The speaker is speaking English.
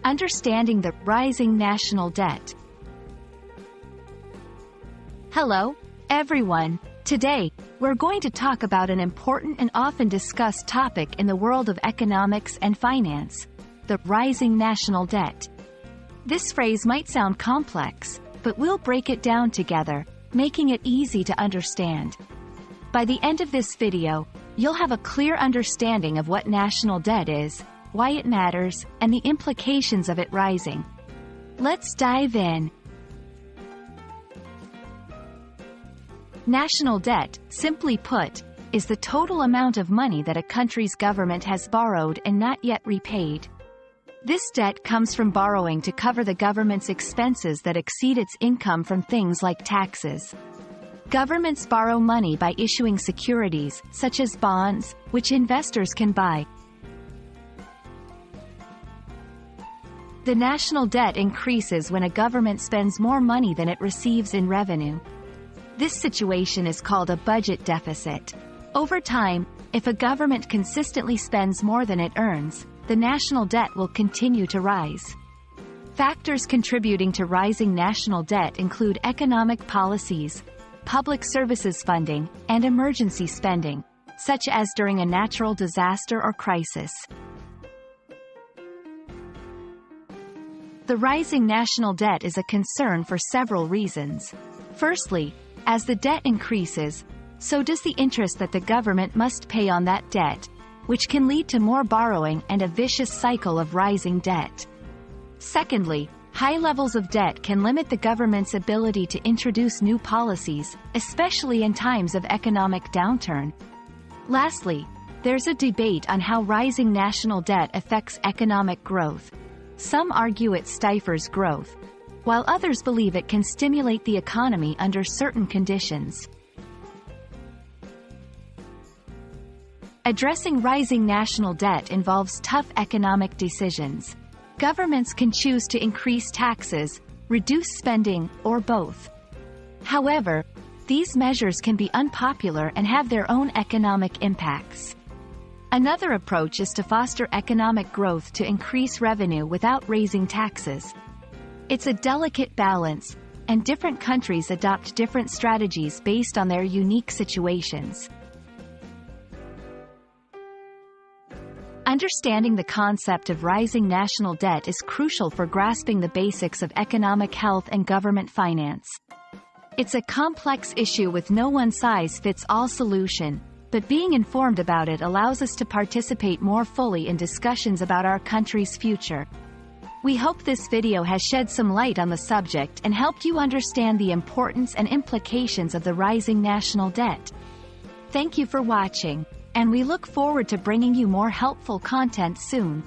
Understanding the rising national debt. Hello, everyone. Today, we're going to talk about an important and often discussed topic in the world of economics and finance: the rising national debt. This phrase might sound complex, but we'll break it down together, making it easy to understand. By the end of this video, you'll have a clear understanding of what national debt is, why it matters, and the implications of it rising. Let's dive in. National debt, simply put, is the total amount of money that a country's government has borrowed and not yet repaid. This debt comes from borrowing to cover the government's expenses that exceed its income from things like taxes. Governments borrow money by issuing securities, such as bonds, which investors can buy. The national debt increases when a government spends more money than it receives in revenue. This situation is called a budget deficit. Over time, if a government consistently spends more than it earns, the national debt will continue to rise. Factors contributing to rising national debt include economic policies, public services funding, and emergency spending, such as during a natural disaster or crisis. The rising national debt is a concern for several reasons. Firstly, as the debt increases, so does the interest that the government must pay on that debt, which can lead to more borrowing and a vicious cycle of rising debt. Secondly, high levels of debt can limit the government's ability to introduce new policies, especially in times of economic downturn. Lastly, there's a debate on how rising national debt affects economic growth. Some argue it stifles growth, while others believe it can stimulate the economy under certain conditions. Addressing rising national debt involves tough economic decisions. Governments can choose to increase taxes, reduce spending, or both. However, these measures can be unpopular and have their own economic impacts. Another approach is to foster economic growth to increase revenue without raising taxes. It's a delicate balance, and different countries adopt different strategies based on their unique situations. Understanding the concept of rising national debt is crucial for grasping the basics of economic health and government finance. It's a complex issue with no one-size-fits-all solution, but being informed about it allows us to participate more fully in discussions about our country's future. We hope this video has shed some light on the subject and helped you understand the importance and implications of the rising national debt. Thank you for watching, and we look forward to bringing you more helpful content soon.